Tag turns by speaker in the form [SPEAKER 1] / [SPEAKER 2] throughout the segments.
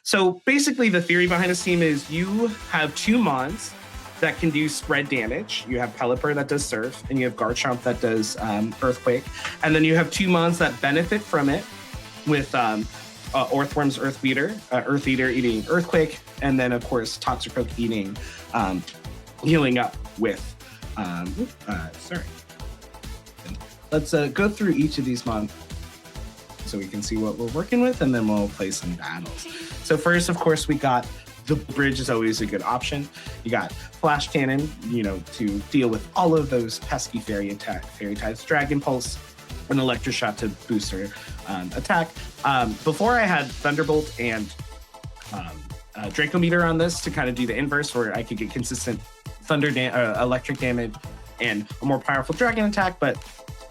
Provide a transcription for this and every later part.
[SPEAKER 1] So basically the theory behind this team is you have 2 mons that can do spread damage. You have Pelipper that does Surf, and you have Garchomp that does Earthquake. And then you have 2 mons that benefit from it with Earthworm's Earth Eater eating Earthquake, and then of course Toxicroak eating healing up with Let's go through each of these mons so we can see what we're working with, and then we'll play some battles. So first, of course, we got the bridge is always a good option. You got Flash Cannon, to deal with all of those pesky fairy types, Dragon Pulse, and Electric Shot to boost her attack. Before I had Thunderbolt and Draco Meter on this to kind of do the inverse, where I could get consistent electric damage and a more powerful dragon attack, but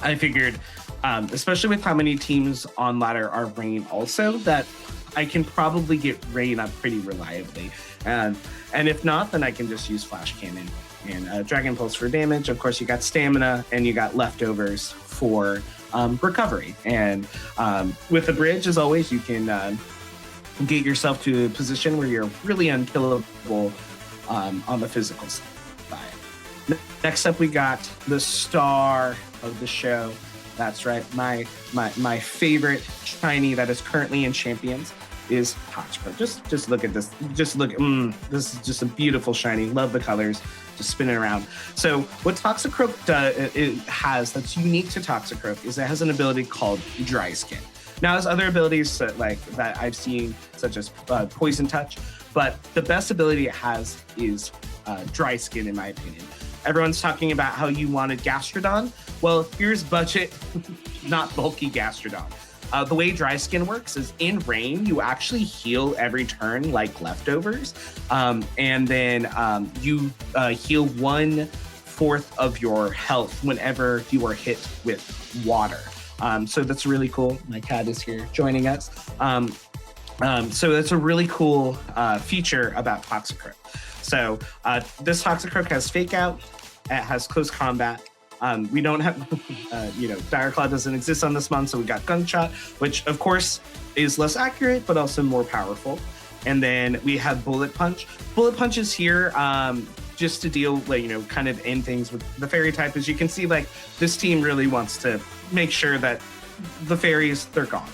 [SPEAKER 1] I figured, especially with how many teams on ladder are Rain also, that I can probably get Rain up pretty reliably. And if not, then I can just use Flash Cannon and Dragon Pulse for damage. Of course, you got Stamina and you got Leftovers for recovery. And with the bridge, as always, you can get yourself to a position where you're really unkillable on the physical side. Next up, we got the star of the show. That's right, my favorite shiny that is currently in Champions is Toxicroak. Just look at this. Just look. This is just a beautiful shiny. Love the colors. Just spinning around. So what Toxicroak it has that's unique to Toxicroak is it has an ability called Dry Skin. Now, there's other abilities that I've seen, such as Poison Touch, but the best ability it has is Dry Skin, in my opinion. Everyone's talking about how you wanted Gastrodon. Well, here's budget, not bulky Gastrodon. The way Dry Skin works is in Rain, you actually heal every turn like Leftovers, and then you heal 1/4 of your health whenever you are hit with water. So that's really cool. My cat is here joining us. So that's a really cool feature about Toxicroak. So this Toxicroak has Fake Out, it has Close Combat. We don't have, Dire Claw doesn't exist on this month, so we got Gunshot, which of course is less accurate, but also more powerful. And then we have Bullet Punch. Bullet Punch is here just to deal, kind of end things with the fairy type. As you can see, this team really wants to make sure that the fairies, they're gone.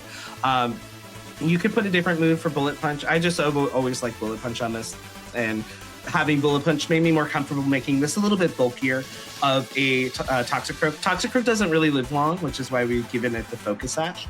[SPEAKER 1] You could put a different move for Bullet Punch. I just always like Bullet Punch on this, and having Bullet Punch made me more comfortable making this a little bit bulkier of a Toxicroak. Toxicroak doesn't really live long, which is why we've given it the Focus Sash.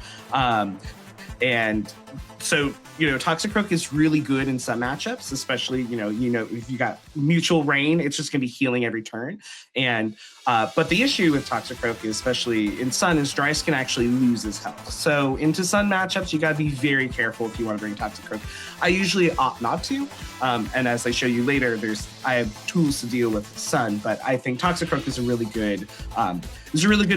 [SPEAKER 1] And so, Toxicroak is really good in some matchups, especially, if you got Mutual Rain, it's just going to be healing every turn. And but the issue with Toxicroak, especially in Sun, is Dry Skin actually loses health. So into Sun matchups, you got to be very careful if you want to bring Toxicroak. I usually opt not to. And as I show you later, I have tools to deal with Sun, but I think Toxicroak is a really good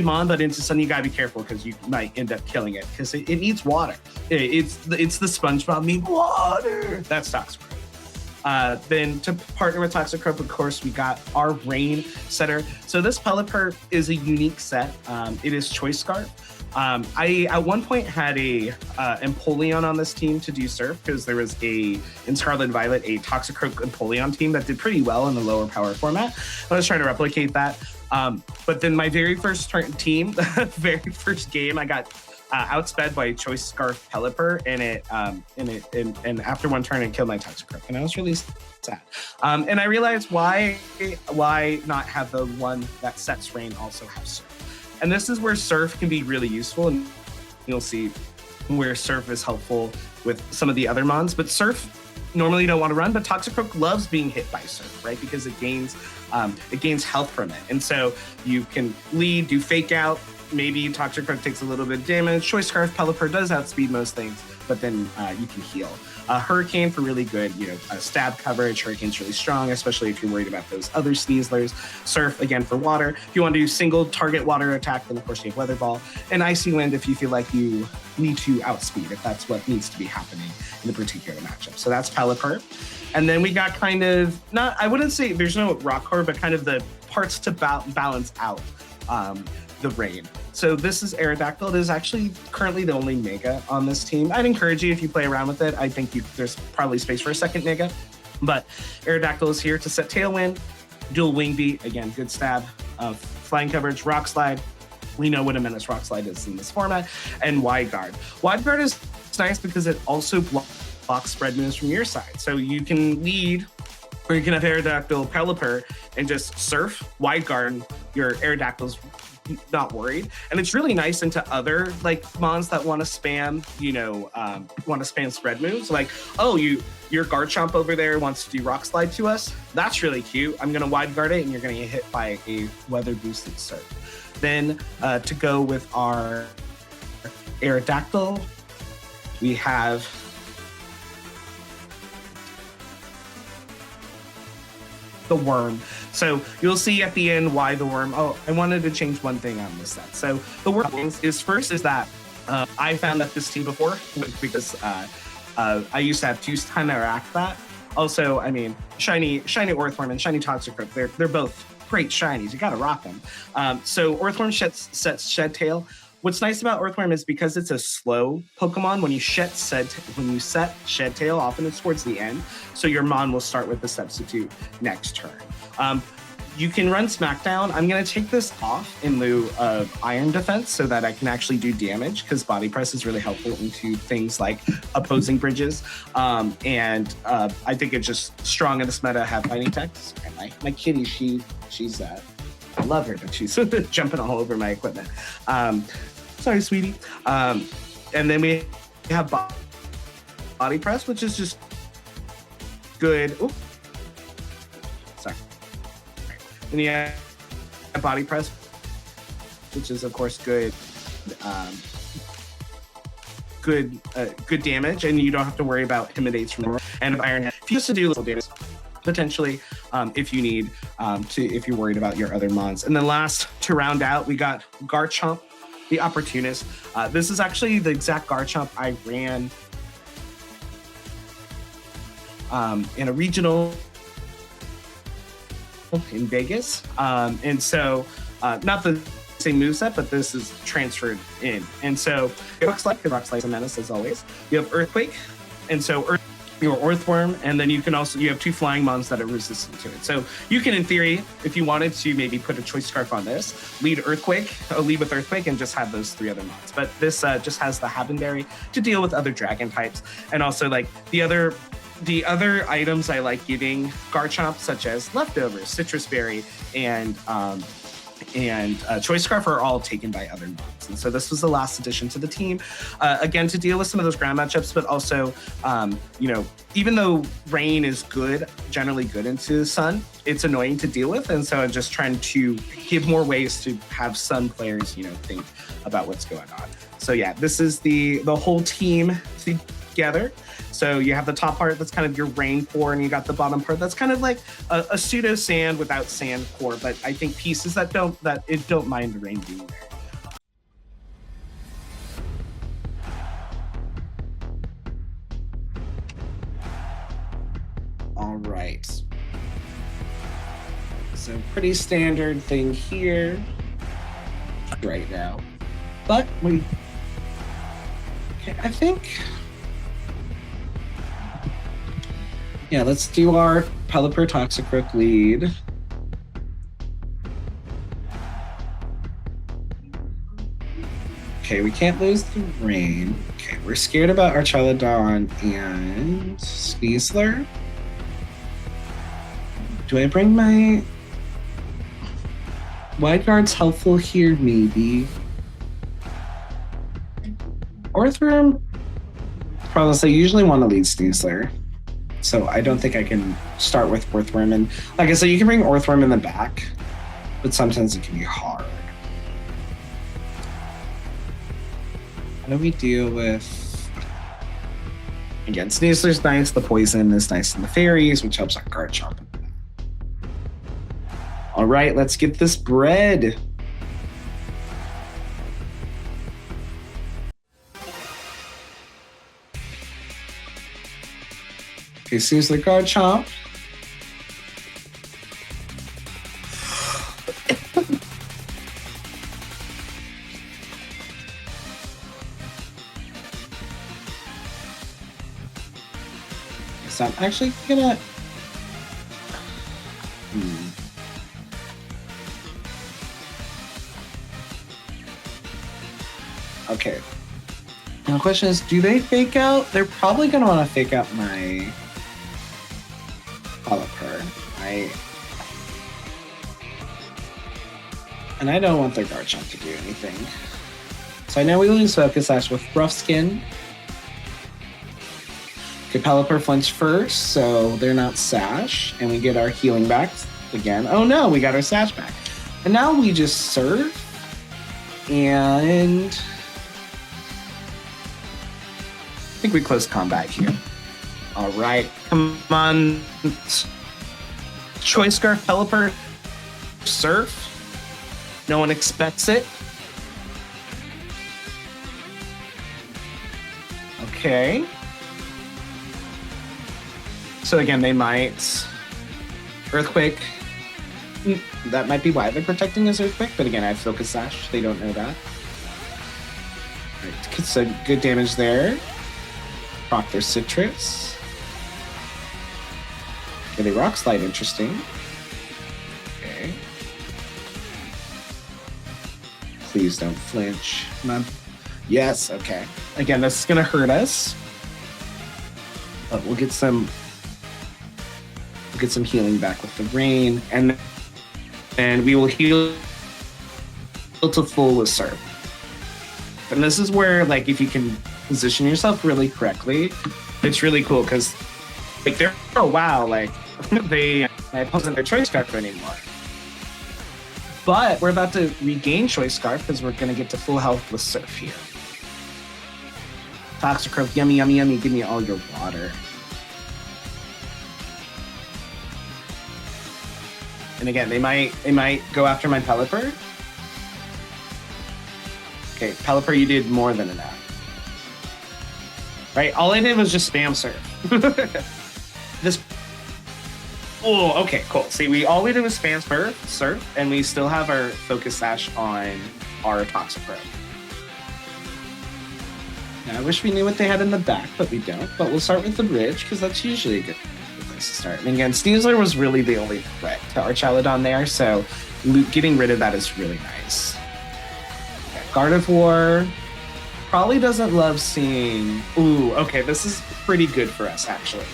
[SPEAKER 1] mon, but into Sun, you got to be careful because you might end up killing it because it needs water. It's the SpongeBob need water. That's Toxicroak. Then to partner with Toxicroak, of course, we got our Rain setter. So this Pelipper is a unique set. It is Choice Scarf. I at one point had a Empoleon on this team to do Surf because there was in Scarlet and Violet a Toxicroak Empoleon team that did pretty well in the lower power format. I was trying to replicate that. But then my very first team, very first game, I got outsped by Choice Scarf Pelipper, and after one turn, it killed my Toxicroak, and I was really sad. And I realized why not have the one that sets Rain also have Surf, and this is where Surf can be really useful, and you'll see where Surf is helpful with some of the other mons. But Surf normally you don't want to run, but Toxicroak loves being hit by Surf, right? Because it gains health from it, and so you can lead, do Fake Out. Maybe Toxicroak takes a little bit of damage. Choice Scarf Pelipper does outspeed most things, but then you can heal. Hurricane for really good, stab coverage. Hurricane's really strong, especially if you're worried about those other Sneaslers. Surf, again, for water. If you want to do single target water attack, then of course you have Weather Ball. And Icy Wind if you feel like you need to outspeed, if that's what needs to be happening in a particular matchup. So that's Pelipper. And then we got kind of, I wouldn't say there's no rock core, but kind of the parts to balance out the Rain. So this is Aerodactyl. It is actually currently the only Mega on this team. I'd encourage you, if you play around with it, I think there's probably space for a second Mega. But Aerodactyl is here to set Tailwind, dual Wing Beat, again, good stab, flying coverage, Rock Slide. We know what a Menace Rock Slide is in this format, and Wide Guard. Wide Guard is nice because it also blocks spread moves from your side. So you can lead, or you can have Aerodactyl, Pelipper, and just surf, Wide Guard, your Aerodactyl's not worried. And it's really nice into other like mons that want to spam, spread moves. Like, oh, your Garchomp over there wants to do Rock Slide to us. That's really cute. I'm gonna Wide Guard it, and you're gonna get hit by a weather boosted surf. Then to go with our Aerodactyl, we have the Worm. So you'll see at the end why the Worm. Oh, I wanted to change one thing on this set. So the Worm is that I found that this team before because I used to have two interact that. Also, I mean, shiny Orthworm and shiny Toxicroak, they're both great shinies. You gotta rock them. So Orthworm sets Shed Tail. What's nice about Orthworm is because it's a slow Pokemon, when you set Shed Tail, often it's towards the end. So your Mon will start with the substitute next turn. You can run Smackdown. I'm going to take this off in lieu of Iron Defense so that I can actually do damage, because Body Press is really helpful into things like opposing bridges. I think it's just strong in this meta, have Fighting Techs. And my kitty, she's I love her, but she's jumping all over my equipment. Sorry, sweetie. And then we have Body Press, which is just good. Oops. Sorry. Then you have Body Press, which is of course good. Good damage, and you don't have to worry about intimidates from the and Iron Head. If you used to do little damage, potentially, if you need if you're worried about your other mons. And then last, to round out, we got Garchomp, the Opportunist. This is actually the exact Garchomp I ran in a regional in Vegas. And so, not the same moveset, but this is transferred in. And so, it looks like Rock Slide's a menace as always. You have Earthquake, and so your Earthworm, and then you have two flying mons that are resistant to it. So you can, in theory, if you wanted to maybe put a Choice Scarf on this, lead with Earthquake, and just have those three other mons. But this just has the Habenberry to deal with other dragon types, and also like the other items I like giving Garchomp, such as Leftovers, Citrus Berry, and Choice Scarf, are all taken by other mons. And so this was the last addition to the team, again, to deal with some of those ground matchups, but also, even though Rain is generally good into Sun, it's annoying to deal with. And so I'm just trying to give more ways to have Sun players, think about what's going on. So yeah, this is the whole team together. So you have the top part that's kind of your rain core, and you got the bottom part that's kind of like a pseudo sand without sand core. But I think pieces that don't mind the rain being there. All right. So pretty standard thing here right now, but I think. Yeah, let's do our Pelipper Toxicroak lead. Okay, we can't lose the rain. Okay, we're scared about Archelodon and Sneasler. Do I bring my Wide Guard's helpful here? Maybe. Orthworm, probably I usually want to lead Sneasler. So I don't think I can start with Orthworm. And like I said, you can bring Orthworm in the back, but sometimes it can be hard. How do we deal with... Again, Sneasler's nice, the Poison is nice, and the Fairies, which helps our Garchomp. All right, let's get this bread. Okay, seems like Garchomp. So I'm actually gonna... Okay. Now the question is, do they fake out? They're probably gonna want to fake out my Pelipper. And I don't want their Garchomp to do anything. So I know we lose Focus Sash with Rough Skin. Okay, Pelipper flinch first, so they're not Sash, and we get our healing back again. Oh no, we got our Sash back. And now we just Surf, and I think we close combat here. All right, come on. Choice Scarf, Pelipper, Surf. No one expects it. Okay. So again, they might Earthquake. That might be why they're protecting us Earthquake, but again, I have Focus Sash. They don't know that. Right, so good damage there. Rock their Citrus. Okay, they Rock Slide, interesting. Okay. Please don't flinch. Come on. Yes, okay. Again, this is gonna hurt us. But we'll get some healing back with the rain, and we will heal to full with Surf. And this is where, like, if you can position yourself really correctly, it's really cool because, like, they're for a while, like, I wasn't their Choice Scarf anymore. But we're about to regain Choice Scarf because we're gonna get to full health with Surf here. Toxicroak, yummy, yummy, yummy, give me all your water. And again, they might go after my Pelipper. Okay, Pelipper, you did more than enough. Right, all I did was just spam Surf. Oh, okay, cool. See, all we did was spam Surf, and we still have our Focus Sash on our Toxicroak. Now, I wish we knew what they had in the back, but we don't. But we'll start with the bridge, because that's usually a good place to start. And again, Sneasler was really the only threat to Archaludon there, so getting rid of that is really nice. Okay, Gardevoir probably doesn't love seeing... Ooh, okay, this is pretty good for us, actually.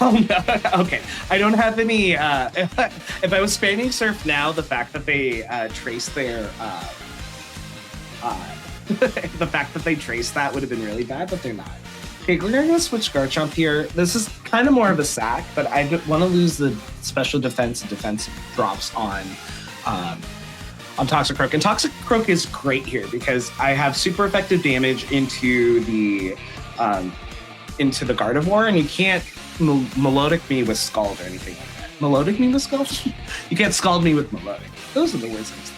[SPEAKER 1] Oh, no, okay. I don't have any... if I was spamming Surf now, the fact that they traced their... the fact that they traced that would have been really bad, but they're not. Okay, we're gonna switch Garchomp here. This is kind of more of a sack, but I want to lose the special defense and defensive drops on Toxicroak. And Toxicroak is great here because I have super effective damage into the Gardevoir, and you can't melodic me with Scald or anything like that. Melodic me with Scald? You can't Scald me with melodic. Those are the words I'm saying.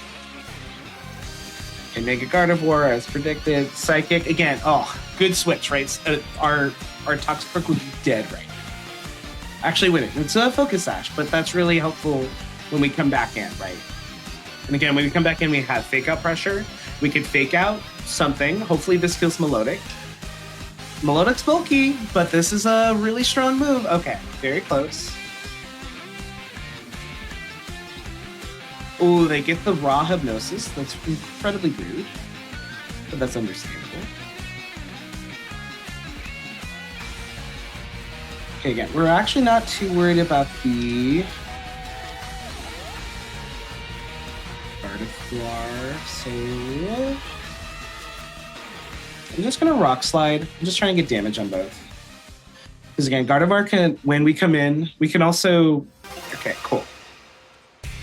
[SPEAKER 1] Okay, Mega Gardevoir as predicted. Psychic again. Oh, good switch, right? Our Toxicroak would be dead right now. Actually, winning. It's a Focus Sash, but that's really helpful when we come back in, right? And again, when we come back in, we have Fake Out Pressure. We could Fake Out something. Hopefully, this kills Melodic. Melodic's bulky, but this is a really strong move. Okay, very close. Oh, they get the raw Hypnosis. That's incredibly rude, but that's understandable. Okay, again, we're actually not too worried about the Gardevoir, so I'm just gonna Rock Slide. I'm just trying to get damage on both. Because again, Gardevoir can, when we come in, we can also, okay, cool.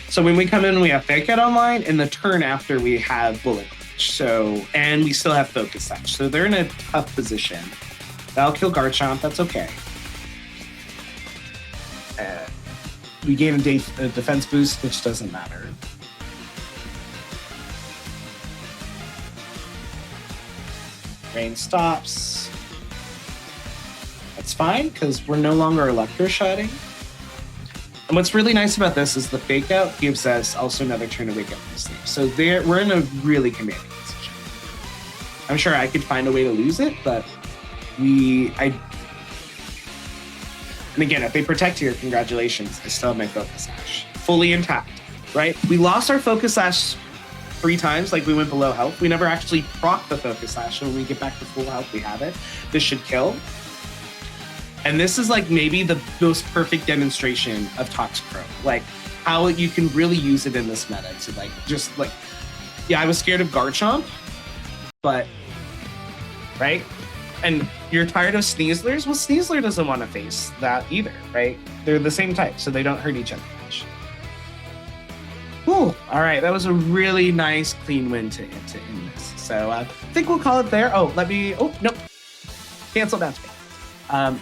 [SPEAKER 1] So when we come in, we have Fake Out online, and the turn after we have Bullet Clutch. So, and we still have Focus Sash. So they're in a tough position. That'll kill Garchomp, that's okay. We gain a defense boost, which doesn't matter. Rain stops. That's fine, because we're no longer Electroshotting. And what's really nice about this is the Fake Out gives us also another turn to wake up from sleep. So we're in a really commanding position. I'm sure I could find a way to lose it, but And again, if they protect here, congratulations. I still have my Focus Sash fully intact, right? We lost our Focus Sash 3 times, like we went below health. We never actually proc the Focus Sash. So when we get back to full health, we have it. This should kill. And this is like maybe the most perfect demonstration of Toxicroak, like how you can really use it in this meta to like, just like, yeah, I was scared of Garchomp, but, right? And you're tired of Sneaslers? Well, Sneasler doesn't want to face that either, right? They're the same type, so they don't hurt each other much. Ooh, all right, that was a really nice, clean win to end this. So I think we'll call it there. Oh, nope. Cancel bounce back.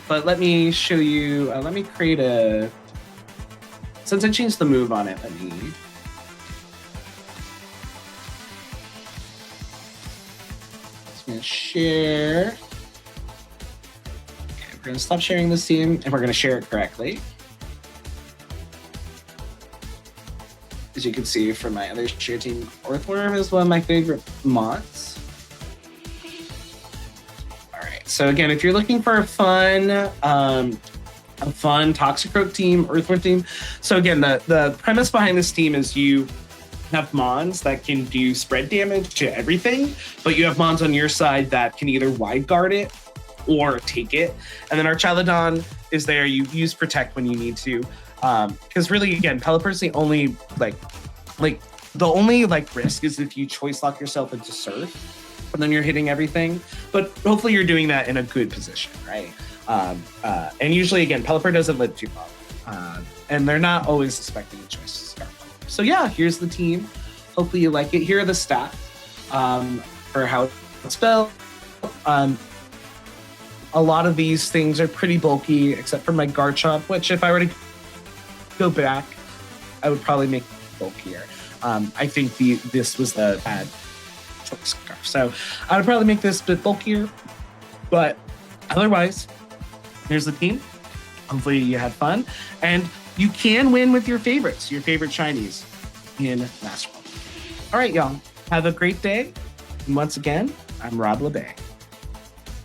[SPEAKER 1] But let me show you, let me create a, since I changed the move on it, let me, just gonna share. Okay, we're gonna stop sharing this team and we're gonna share it correctly. As you can see from my other share team, Earthworm is one of my favorite mods. So again, if you're looking for a fun Toxicroak team, Earthworm team. So again, the premise behind this team is you have Mons that can do spread damage to everything, but you have Mons on your side that can either wide guard it or take it. And then our Chaladon is there. You use Protect when you need to. Because really, again, Pelipper's the only the only risk is if you choice lock yourself into Surf. And then you're hitting everything, but hopefully you're doing that in a good position, right? And usually, again, Pelipper doesn't live too long, and they're not always expecting a choice to start. So yeah, here's the team. Hopefully you like it. Here are the stats for how it's spelled. A lot of these things are pretty bulky, except for my Garchomp, which if I were to go back, I would probably make it bulkier. I think this was the bad scarf. So I would probably make this a bit bulkier, but otherwise, here's the team. Hopefully you had fun, and you can win with your favorites, your favorite shinies in Master Ball. All right, y'all, have a great day. And once again, I'm Rob LeBay.